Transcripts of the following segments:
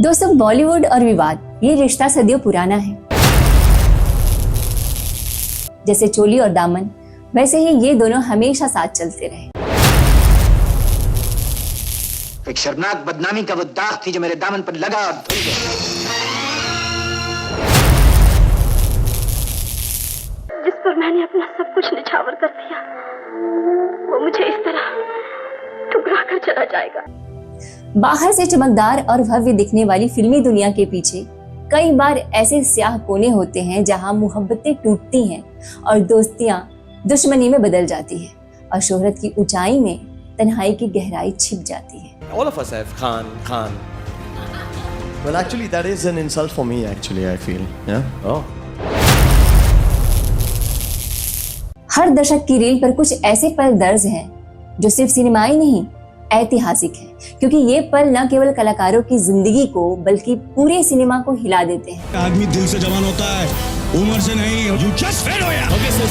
दोस्तों, बॉलीवुड और विवाद ये रिश्ता सदियों पुराना है। जैसे चोली और दामन, वैसे ही ये दोनों हमेशा साथ चलते रहे। एक शर्मनाक बदनामी का वो दाग थी जो मेरे दामन पर लगा और धुल गया। जिस पर मैंने अपना सब कुछ निछावर कर दिया, वो मुझे इस तरह ठुकरा कर चला जाएगा। बाहर से चमकदार और भव्य दिखने वाली फिल्मी दुनिया के पीछे कई बार ऐसे स्याह कोने होते हैं जहां मोहब्बतें टूटती हैं और दोस्तियां दुश्मनी में बदल जाती है और शोहरत की ऊंचाई में तन्हाई की गहराई छिप जाती है। All of us have Khan. Well, actually, that is an insult for me. Actually, I feel. Yeah. Oh. हर दशक की रील पर कुछ ऐसे पल दर्ज हैं जो सिर्फ सिनेमाई नहीं, ऐतिहासिक है, क्योंकि ये पल न केवल कलाकारों की जिंदगी को बल्कि पूरे सिनेमा को हिला देते हैं। आदमी दिल से जवान होता है, उम्र से नहीं। You just fail हो यार। Okay, sir.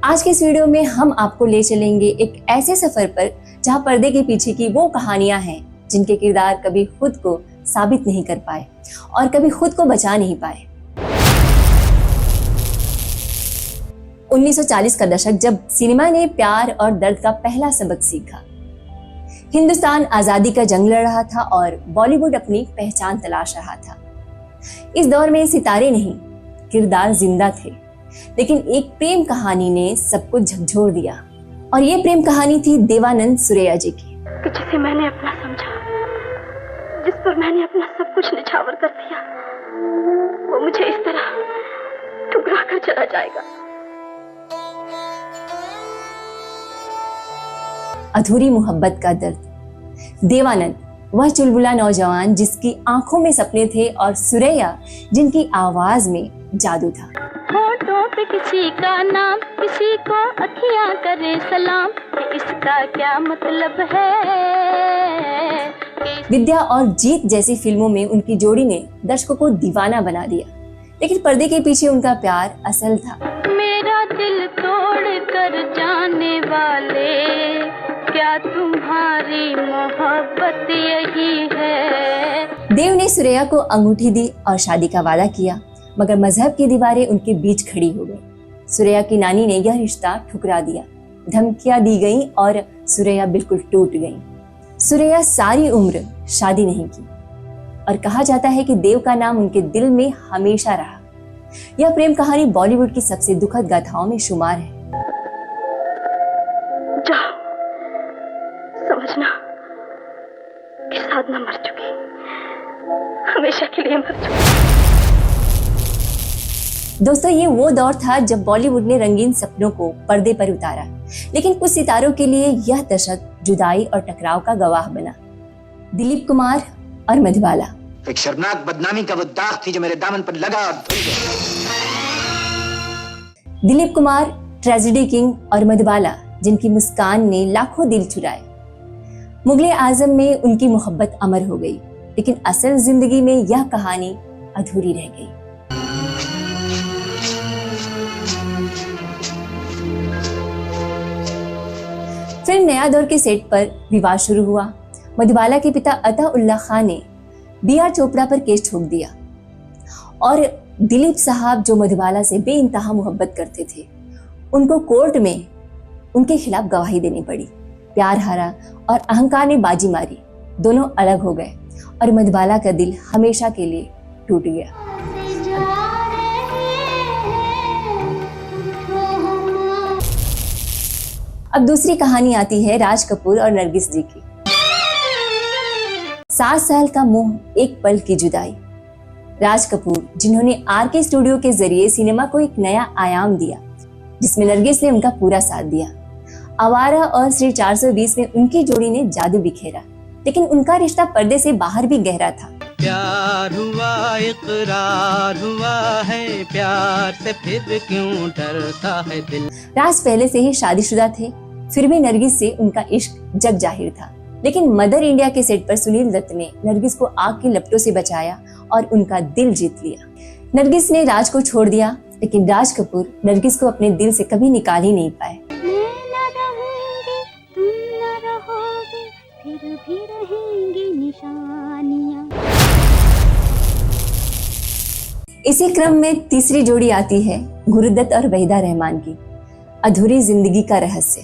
आज के इस वीडियो में हम आपको ले चलेंगे एक ऐसे सफर पर जहां पर्दे के पीछे की वो कहानियां हैं जिनके किरदार कभी खुद को साबित नहीं कर पाए और कभी खुद को बचा नहीं पाए। 1940 का दशक, जब सिनेमा ने प्यार और दर्द का पहला सबक सीखा। हिंदुस्तान आजादी का जंग लड़ रहा था और बॉलीवुड अपनी पहचान तलाश रहा था। इस दौर में सितारे नहीं, किरदार जिंदा थे, लेकिन एक प्रेम कहानी ने सब कुछ झकझोर दिया। और ये प्रेम कहानी थी देवानंद सुरैया जी की। जिसे मैंने अपना समझा, जिस पर मैंने अपना सब कुछ निछावर कर दिया, वो मुझे इस तरह ठुकरा कर चला जाएगा। अधूरी मोहब्बत का दर्द। देवानंद वह चुलबुला नौजवान जिसकी आंखों में सपने थे और सुरैया जिनकी आवाज में जादू था। होठों पे किसी का नाम, किसी को अखियां करे सलाम, इसका क्या मतलब है। विद्या और जीत जैसी फिल्मों में उनकी जोड़ी ने दर्शकों को दीवाना बना दिया, लेकिन पर्दे के पीछे उनका प्यार असल था। मेरा दिल तोड़ कर जाने वाले, क्या तुम्हारी मोहब्बत यही है। देव ने सुरैया को अंगूठी दी और शादी का वादा किया, मगर मजहब की दीवारें उनके बीच खड़ी हो गई। सुरैया की नानी ने यह रिश्ता ठुकरा दिया, धमकियां दी गईं और सुरैया बिल्कुल टूट गई। सुरैया सारी उम्र शादी नहीं की और कहा जाता है कि देव का नाम उनके दिल में हमेशा रहा। यह प्रेम कहानी बॉलीवुड की सबसे दुखद गाथाओं में शुमार है। जाओ, समझना कि साधना मर चुकी, हमेशा के लिए मर चुकी। दोस्तों, ये वो दौर था जब बॉलीवुड ने रंगीन सपनों को पर्दे पर उतारा, लेकिन कुछ सितारों के लिए यह दशक जुदाई और टकराव का गवाह बना। दिलीप कुमार और मधुबाला। एक शर्मनाक बदनामी का वो दाग थी जो मेरे दामन पर लगा और धुल गया। दिलीप कुमार ट्रेजेडी किंग और मधुबाला जिनकी मुस्कान ने लाखों दिल चुराए। मुगले आजम में उनकी मोहब्बत अमर हो गई, लेकिन असल जिंदगी में यह कहानी अधूरी रह गई। फिल्म नया दौर के सेट पर विवाद शुरू हुआ। मधुबाला के पिता अता उल्ला खान ने B.R. चोपड़ा पर केस ठोक दिया और दिलीप साहब, जो मधुबाला से बेइंतहा मोहब्बत करते थे, उनको कोर्ट में उनके खिलाफ गवाही देनी पड़ी। प्यार हारा और अहंकार ने बाजी मारी, दोनों अलग हो गए और मधुबाला का दिल हमेशा के लिए टूट गया। अब दूसरी कहानी आती है राज कपूर और नरगिस जी की। 7 साल का मोह, एक पल की जुदाई। राज कपूर, जिन्होंने RK स्टूडियो के जरिए सिनेमा को एक नया आयाम दिया, जिसमें नरगिस ने उनका पूरा साथ दिया। आवारा और श्री 420 में उनकी जोड़ी ने जादू बिखेरा, लेकिन उनका रिश्ता पर्दे से बाहर भी गहरा था। प्यार हुआ, इकरार हुआ है, प्यार से फिर क्यों डरता है दिल। राज पहले से ही शादीशुदा थे, फिर भी नरगिस से उनका इश्क जग जाहिर था। लेकिन मदर इंडिया के सेट पर सुनील दत्त ने नरगिस को आग की लपटों से बचाया और उनका दिल जीत लिया। नरगिस ने राज को छोड़ दिया, लेकिन राज कपूर नरगिस को अपने दिल से कभी निकाल ही नहीं पाए। मैं न रहूंगी, तुम न रहोगे, फिर भी रहेंगी निशानियां। इसी क्रम में तीसरी जोड़ी आती है गुरुदत्त और वहीदा रहमान की अधूरी जिंदगी का रहस्य।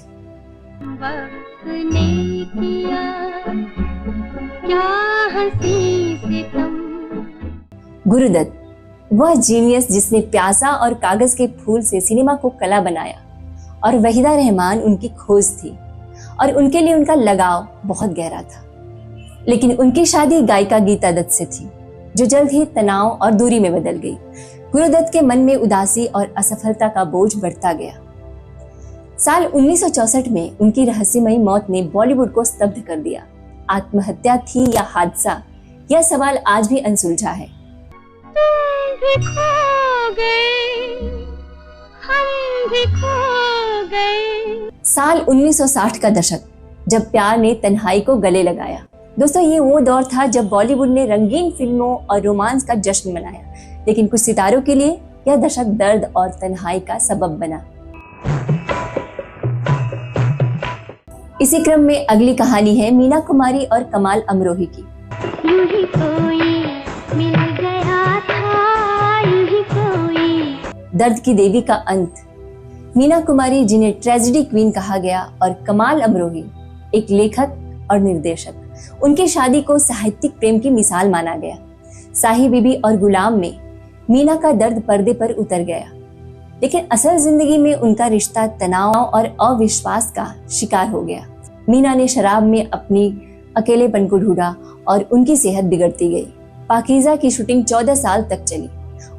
वक्त ने किया क्या हंसी सितम। गुरुदत्त वह जीनियस जिसने प्यासा और कागज के फूल से सिनेमा को कला बनाया, और वहीदा रहमान उनकी खोज थी और उनके लिए उनका लगाव बहुत गहरा था। लेकिन उनकी शादी गायिका गीता दत्त से थी, जो जल्द ही तनाव और दूरी में बदल गई। गुरुदत्त के मन में उदासी और असफलता का बोझ बढ़ता गया। साल 1964 में उनकी रहस्यमयी मौत ने बॉलीवुड को स्तब्ध कर दिया। आत्महत्या थी या हादसा, यह सवाल आज भी अनसुलझा है। तुम भी खो गए, हम भी खो गए। साल 1960 का दशक, जब प्यार ने तन्हाई को गले लगाया। दोस्तों, ये वो दौर था जब बॉलीवुड ने रंगीन फिल्मों और रोमांस का जश्न मनाया, लेकिन कुछ सितारों के लिए यह दशक दर्द और तन्हाई का सबब बना। इसी क्रम में अगली कहानी है मीना कुमारी और कमाल अमरोही की। यूं ही कोई मिल गया था, यूं ही कोई। दर्द की देवी का अंत। मीना कुमारी, जिन्हें ट्रेजेडी क्वीन कहा गया, और कमाल अमरोही, एक लेखक और निर्देशक। उनकी शादी को साहित्यिक प्रेम की मिसाल माना गया। साही बीबी और गुलाम में मीना का दर्द पर्दे पर उतर गया, लेकिन असल जिंदगी में उनका रिश्ता तनाव और अविश्वास का शिकार हो गया। मीना ने शराब में अपनी अकेलेपन को ढूंढा और उनकी सेहत बिगड़ती गई। पाकीज़ा की शूटिंग 14 साल तक चली।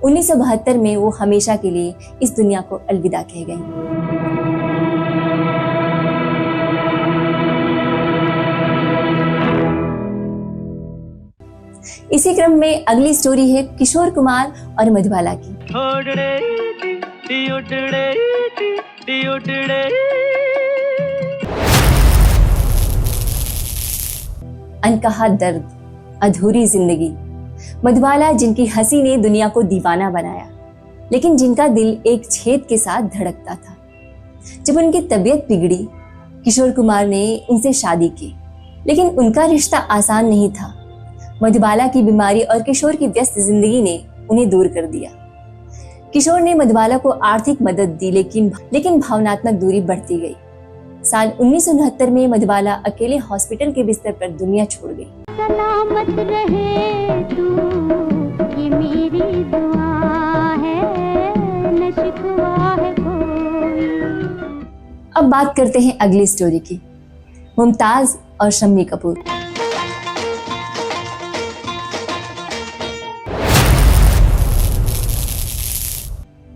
1972 में वो हमेशा के लिए इस दुनिया को अलविदा कह गईं। इसी क्रम में अगली स्टोरी है किशोर कुमार और मधुबाला की। अनकहा दर्द, अधूरी जिंदगी। मधुबाला, जिनकी हंसी ने दुनिया को दीवाना बनाया, लेकिन जिनका दिल एक छेद के साथ धड़कता था। जब उनकी तबीयत बिगड़ी, किशोर कुमार ने उनसे शादी की, लेकिन उनका रिश्ता आसान नहीं था। मधुबाला की बीमारी और किशोर की व्यस्त जिंदगी ने उन्हें दूर कर दिया। किशोर ने मधुबाला को आर्थिक मदद दी, लेकिन भावनात्मक दूरी बढ़ती गई। साल 1969 में मधुबाला अकेले हॉस्पिटल के बिस्तर पर दुनिया छोड़ गई। सलामत रहे तू, ये मेरी दुआ है, न शिकवा है कोई। अब बात करते हैं अगली स्टोरी की, मुमताज और शम्मी कपूर।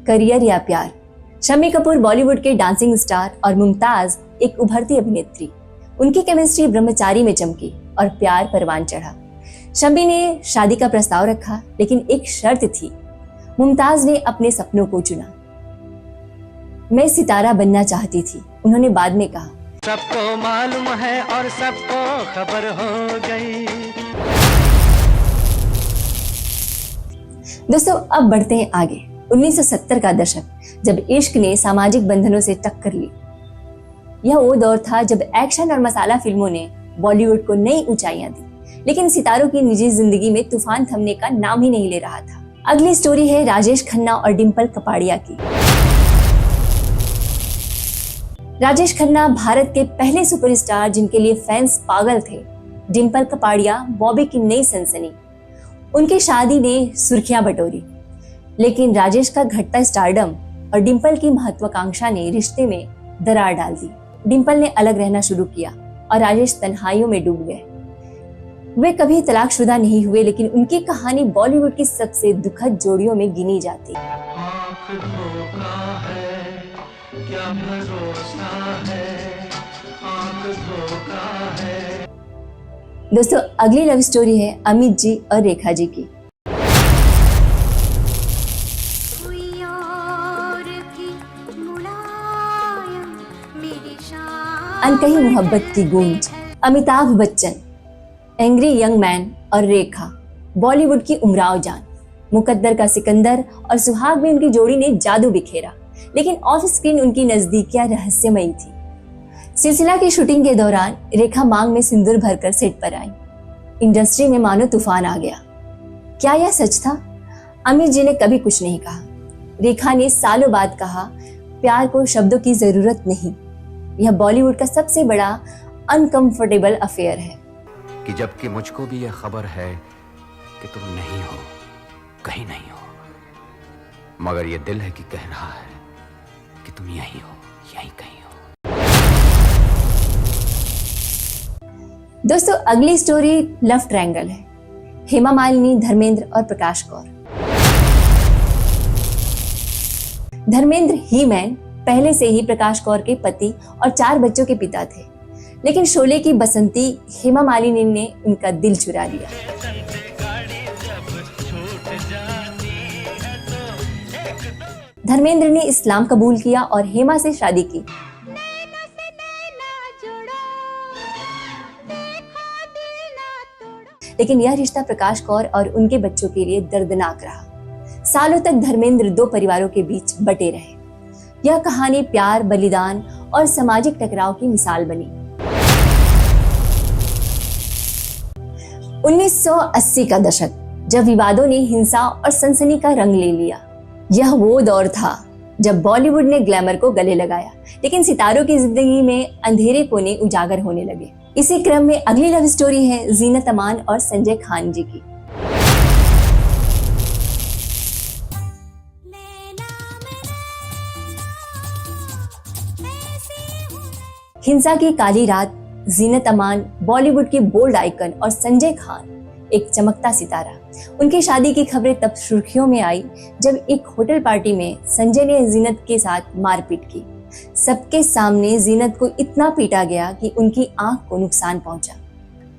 करियर या प्यार। शम्मी कपूर बॉलीवुड के डांसिंग स्टार और मुमताज एक उभरती अभिनेत्री। उनकी केमिस्ट्री ब्रह्मचारी में चमकी और प्यार परवान चढ़ा। शम्मी ने शादी का प्रस्ताव रखा, लेकिन एक शर्त थी। मुमताज ने अपने सपनों को चुना। मैं सितारा बनना चाहती थी, उन्होंने बाद में कहा। सबको मालूम है और सबको खबर हो गई। दोस्तों, अब बढ़ते हैं आगे। 1970 का दशक, जब इश्क ने सामाजिक बंधनों से टक्कर ली। यह वो दौर था जब एक्शन और मसाला फिल्मों ने बॉलीवुड को नई ऊंचाइयां दी, लेकिन सितारों की निजी जिंदगी में तूफान थमने का नाम ही नहीं ले रहा था। अगली स्टोरी है राजेश खन्ना और डिंपल कपाड़िया की। राजेश खन्ना भारत के पहले सुपरस्टार जिनके लिए फैंस पागल थे। डिंपल कपाड़िया बॉबी की नई सनसनी। उनकी शादी ने सुर्खियां बटोरी, लेकिन राजेश का घटता स्टारडम और डिंपल की महत्वाकांक्षा ने रिश्ते में दरार डाल दी। डिंपल ने अलग रहना शुरू किया और राजेश तन्हाइयों में डूब गए। वे कभी तलाकशुदा नहीं हुए, लेकिन उनकी कहानी बॉलीवुड की सबसे दुखद जोड़ियों में गिनी जाती। दोस्तों, अगली लव स्टोरी है अमित जी और रेखा जी की। अनकही मोहब्बत की गूंज। Amitabh Bachchan, angry young man और रेखा बॉलीवुड की उमराव जान। मुकद्दर का सिकंदर और सुहाग में उनकी जोड़ी ने जादू बिखेरा, लेकिन ऑफ स्क्रीन उनकी नजदीकियां रहस्यमयी थी। सिलसिला की शूटिंग के दौरान रेखा मांग में सिंदूर भरकर सेट पर आई। इंडस्ट्री में मानो तूफान आ गया। क्या यह सच था? आमिर जी ने कभी कुछ नहीं कहा। रेखा ने सालों बाद कहा, प्यार को शब्दों की जरूरत नहीं। यह बॉलीवुड का सबसे बड़ा अनकंफर्टेबल अफेयर है। कि जबकि मुझको भी यह खबर है कि तुम नहीं हो, कहीं नहीं हो, मगर यह दिल है कि कह रहा है कि तुम यहीं हो, यहीं कहीं हो। दोस्तों, अगली स्टोरी लव ट्रायंगल है। हेमा मालिनी, धर्मेंद्र और प्रकाश कौर। धर्मेंद्र ही मैन पहले से ही प्रकाश कौर के पति और 4 बच्चों के पिता थे, लेकिन शोले की बसंती हेमा मालिनी ने उनका दिल चुरा लिया। धर्मेंद्र ने इस्लाम कबूल किया और हेमा से शादी की। लेकिन यह रिश्ता प्रकाश कौर और उनके बच्चों के लिए दर्दनाक रहा। सालों तक धर्मेंद्र 2 परिवारों के बीच बटे रहे। यह कहानी प्यार, बलिदान और सामाजिक टकराव की मिसाल बनी। 1980 का दशक, जब विवादों ने हिंसा और सनसनी का रंग ले लिया। यह वो दौर था जब बॉलीवुड ने ग्लैमर को गले लगाया, लेकिन सितारों की जिंदगी में अंधेरे कोने उजागर होने लगे। इसी क्रम में अगली लव स्टोरी है जीनत अमान और संजय खान जी की। हिंसा की काली रात, जीनत अमान बॉलीवुड की बोल्ड आइकन और संजय खान एक चमकता सितारा। उनकी शादी की खबरें तब सुर्खियों में आई जब एक होटल पार्टी में संजय ने जीनत के साथ मारपीट की। सबके सामने जीनत को इतना पीटा गया कि उनकी आंख को नुकसान पहुंचा।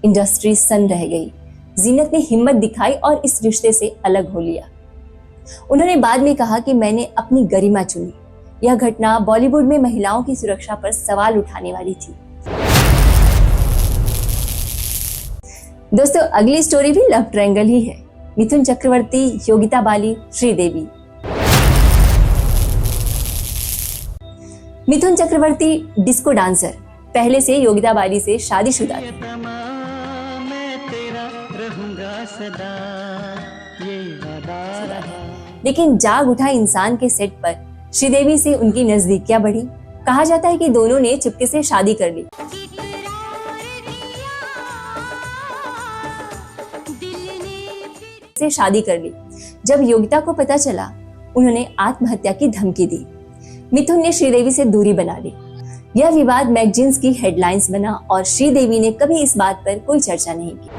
इंडस्ट्री सन्न रह गई। जीनत ने हिम्मत दिखाई और इस रिश्ते से अलग हो लिया। उन्होंने बाद में कहा कि मैंने अपनी गरिमा चुनी। यह घटना बॉलीवुड में महिलाओं की सुरक्षा पर सवाल उठाने वाली थी। दोस्तों, अगली स्टोरी भी लव ट्रायंगल ही है। मिथुन चक्रवर्ती, योगिता बाली, श्रीदेवी। मिथुन चक्रवर्ती डिस्को डांसर, पहले से योगिता बाली से शादीशुदा थे। लेकिन जाग उठा इंसान के सेट पर श्रीदेवी से उनकी नजदीकियां बढ़ी। कहा जाता है कि दोनों ने चुपके से शादी कर ली। जब योगिता को पता चला, उन्होंने आत्महत्या की धमकी दी। मिथुन ने श्रीदेवी से दूरी बना ली। यह विवाद मैगजीन्स की हेडलाइंस बना और श्रीदेवी ने कभी इस बात पर कोई चर्चा नहीं की।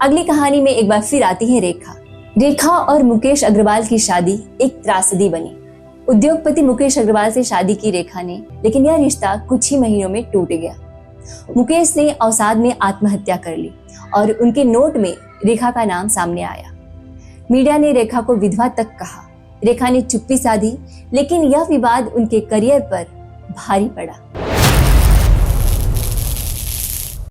अगली कहानी में एक बार फिर आती है रेखा। रेखा और मुकेश अग्रवाल की शादी एक त्रासदी बनी। उद्योगपति मुकेश अग्रवाल से शादी की रेखा ने, लेकिन यह रिश्ता कुछ ही महीनों में टूट गया। मुकेश ने अवसाद में आत्महत्या कर ली और उनके नोट में रेखा का नाम सामने आया। मीडिया ने रेखा को विधवा तक कहा। रेखा ने चुप्पी साधी, लेकिन यह विवाद उनके करियर पर भारी पड़ा।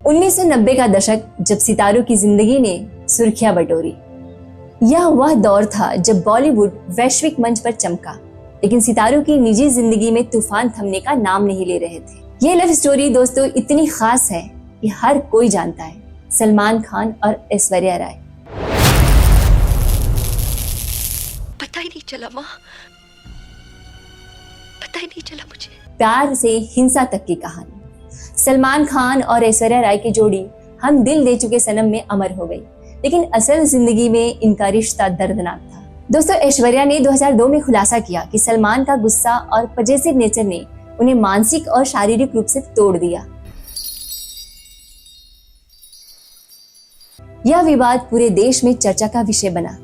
1990 का दशक, जब सितारों की जिंदगी ने सुर्खियां बटोरी। यह वह दौर था जब बॉलीवुड वैश्विक मंच पर चमका, लेकिन सितारों की निजी जिंदगी में तूफान थमने का नाम नहीं ले रहे थे। ये लव स्टोरी दोस्तों इतनी खास है कि हर कोई जानता है, सलमान खान और ऐश्वर्या राय। पता ही नहीं चला माँ, पता ही नहीं चला मुझे। प्यार से हिंसा तक की कहानी। सलमान खान और ऐश्वर्या राय की जोड़ी हम दिल दे चुके सनम में अमर हो गई, लेकिन असल जिंदगी में इनका रिश्ता दर्दनाक था। दोस्तों, ऐश्वर्या ने 2002 में खुलासा किया कि सलमान का गुस्सा और पजेसिव नेचर ने उन्हें मानसिक और शारीरिक रूप से तोड़ दिया। यह विवाद पूरे देश में चर्चा का विषय बना।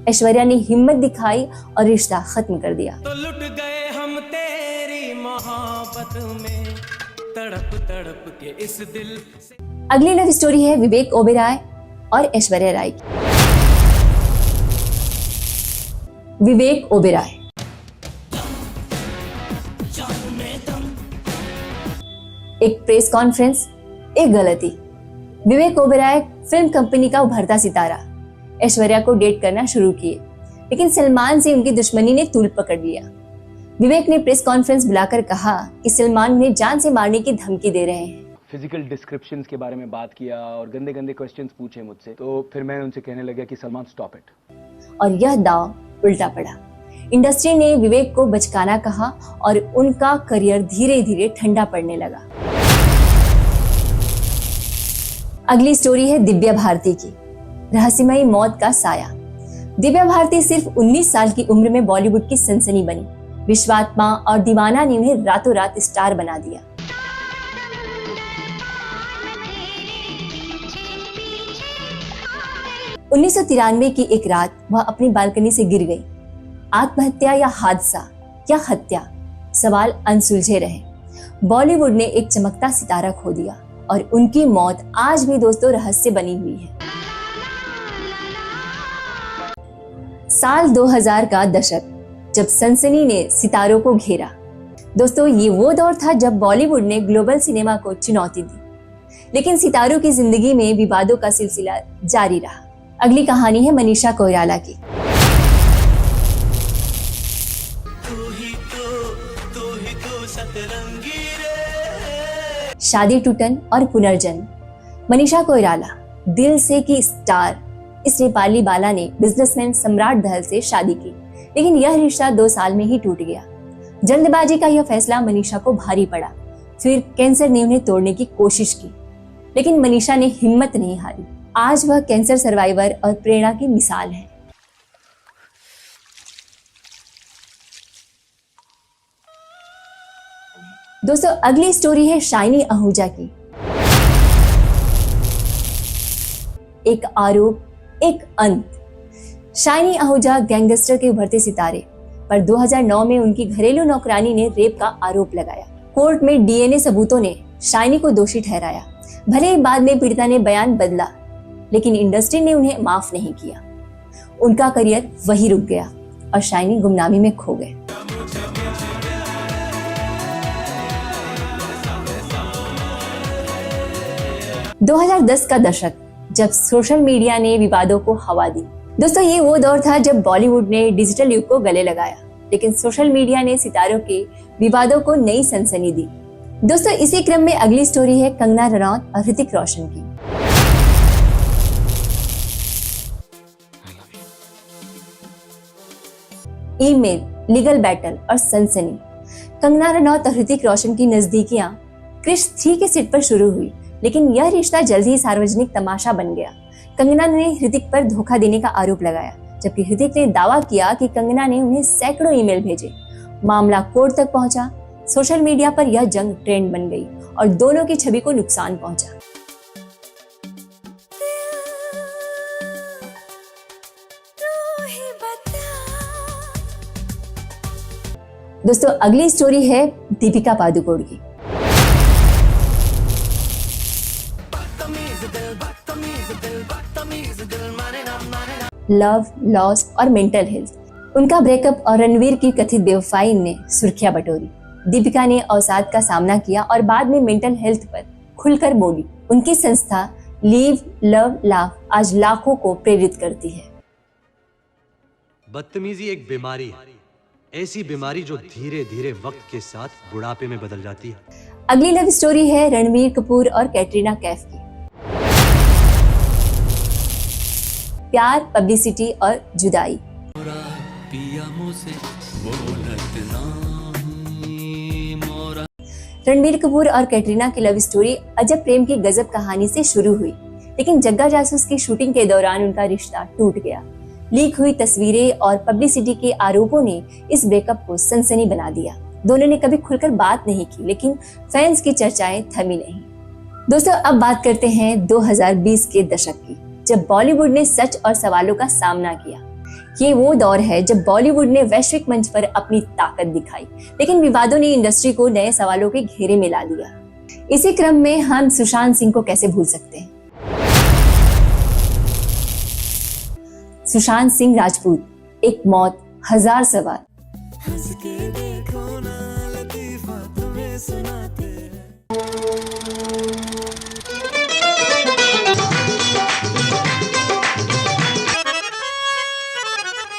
ऐश्वर्या ने हिम्मत दिखाई और रिश्ता खत्म कर दिया। तो लुट गए हम तेरी मोहब्बत में, तड़प तड़प के इस दिल से। अगली लव स्टोरी है विवेक ओबेरॉय और ऐश्वर्या राय की। विवेक ओबेरॉय एक प्रेस कॉन्फ्रेंस, एक गलती। विवेक ओबेरॉय फिल्म कंपनी का उभरता सितारा ऐश्वर्या को डेट करना शुरू किए, लेकिन सलमान से उनकी दुश्मनी ने तूल पकड़ लिया। विवेक ने प्रेस कॉन्फ्रेंस बुलाकर कहा कि सलमान उन्हें जान से मारने की धमकी दे रहे हैं। फिजिकल डिस्क्रिप्शंस के बारे में बात किया और गंदे गंदे क्वेश्चंस पूछे मुझसे, तो फिर मैं उनसे कहने लगा कि सलमान स्टॉप इट। और यह दांव उल्टा पड़ा। इंडस्ट्री ने विवेक को बचकाना कहा और उनका करियर धीरे धीरे ठंडा पड़ने लगा। अगली स्टोरी है दिव्या भारती की, रहस्यमयी मौत का साया। दिव्या भारती सिर्फ 19 साल की उम्र में बॉलीवुड की सनसनी बनी। विश्वात्मा और दीवाना ने उन्हें रातों रात स्टार बना दिया। उन्नीस की एक रात वह अपनी बालकनी से गिर गई। आत्महत्या या हादसा या हत्या, सवाल अनसुलझे रहे। बॉलीवुड ने एक चमकता सितारा खो दिया और उनकी मौत आज भी दोस्तों रहस्य बनी हुई है। साल 2000 का दशक, जब सनसनी ने सितारों को घेरा। दोस्तों ये वो दौर था जब बॉलीवुड ने ग्लोबल सिनेमा को चुनौती दी, लेकिन सितारों की जिंदगी में विवादों का सिलसिला जारी रहा। अगली कहानी है मनीषा कोइराला की। शादी टूटन और पुनर्जन्म। मनीषा कोइराला, दिल से की स्टार, इस नेपाली बाला ने बिजनेसमैन सम्राट दहल से शादी की, लेकिन यह रिश्ता 2 साल में ही टूट गया। जल्दबाजी का यह फैसला मनीषा को भारी पड़ा। फिर कैंसर ने उन्हें तोड़ने की कोशिश की, लेकिन मनीषा ने हिम्मत नहीं हारी। आज वह कैंसर सर्वाइवर और प्रेरणा की मिसाल है। दोस्तों अगली स्टोरी है शाइनी आहूजा की। एक आरोप एक अंत। शाइनी आहूजा गैंगस्टर के उभरते सितारे, पर 2009 में उनकी घरेलू नौकरानी ने रेप का आरोप लगाया। कोर्ट में डीएनए सबूतों ने शाइनी को दोषी ठहराया। भले ही बाद में पीड़िता ने बयान बदला, लेकिन इंडस्ट्री ने उन्हें माफ नहीं किया। उनका करियर वहीं रुक गया और शाइनी गुमनामी में खो गए। – 2010 का दशक, जब सोशल मीडिया ने विवादों को हवा दी। दोस्तों ये वो दौर था जब बॉलीवुड ने डिजिटल युग को गले लगाया, लेकिन सोशल मीडिया ने सितारों के विवादों को नई सनसनी दी। दोस्तों इसी क्रम में अगली स्टोरी है कंगना रनौत और ऋतिक रोशन की। ईमेल, लीगल बैटल और सनसनी। कंगना रनौत और ऋतिक रोशन की नजदीकियां क्रिश 3 के सेट पर शुरू हुई, लेकिन यह रिश्ता जल्द ही सार्वजनिक तमाशा बन गया। कंगना ने ऋतिक पर धोखा देने का आरोप लगाया, जबकि ऋतिक ने दावा किया कि कंगना ने उन्हें सैकड़ों ईमेल भेजे। मामला कोर्ट तक पहुंचा। सोशल मीडिया पर यह जंग ट्रेंड बन गई और दोनों की छवि को नुकसान पहुंचा। दोस्तों अगली स्टोरी है दीपिका पादुकोण की। लव, लॉस और मेंटल हेल्थ। उनका ब्रेकअप और रणवीर की कथित बेवफाई ने सुर्खियां बटोरी। दीपिका ने अवसाद का सामना किया और बाद में मेंटल हेल्थ पर खुलकर बोली। उनकी संस्था लीव लव लाफ आज लाखों को प्रेरित करती है। बदतमीजी एक बीमारी है, ऐसी बीमारी जो धीरे धीरे वक्त के साथ बुढ़ापे में बदल जाती है। अगली लव स्टोरी है रणवीर कपूर और कैटरीना कैफ की। प्यार, पब्लिसिटी और जुदाई। रणबीर कपूर और कैटरीना की लव स्टोरी अजब प्रेम की गजब कहानी से शुरू हुई, लेकिन जग्गा जासूस की शूटिंग के दौरान उनका रिश्ता टूट गया। लीक हुई तस्वीरें और पब्लिसिटी के आरोपों ने इस ब्रेकअप को सनसनी बना दिया। दोनों ने कभी खुलकर बात नहीं की, लेकिन फैंस की चर्चाएं थमी नहीं। दोस्तों अब बात करते हैं 2020 के दशक की, जब बॉलीवुड ने सच और सवालों का सामना किया। ये वो दौर है जब बॉलीवुड ने वैश्विक मंच पर अपनी ताकत दिखाई, लेकिन विवादों ने इंडस्ट्री को नए सवालों के घेरे में ला दिया। इसी क्रम में हम सुशांत सिंह को कैसे भूल सकते हैं। सुशांत सिंह राजपूत, एक मौत, 1000 सवाल।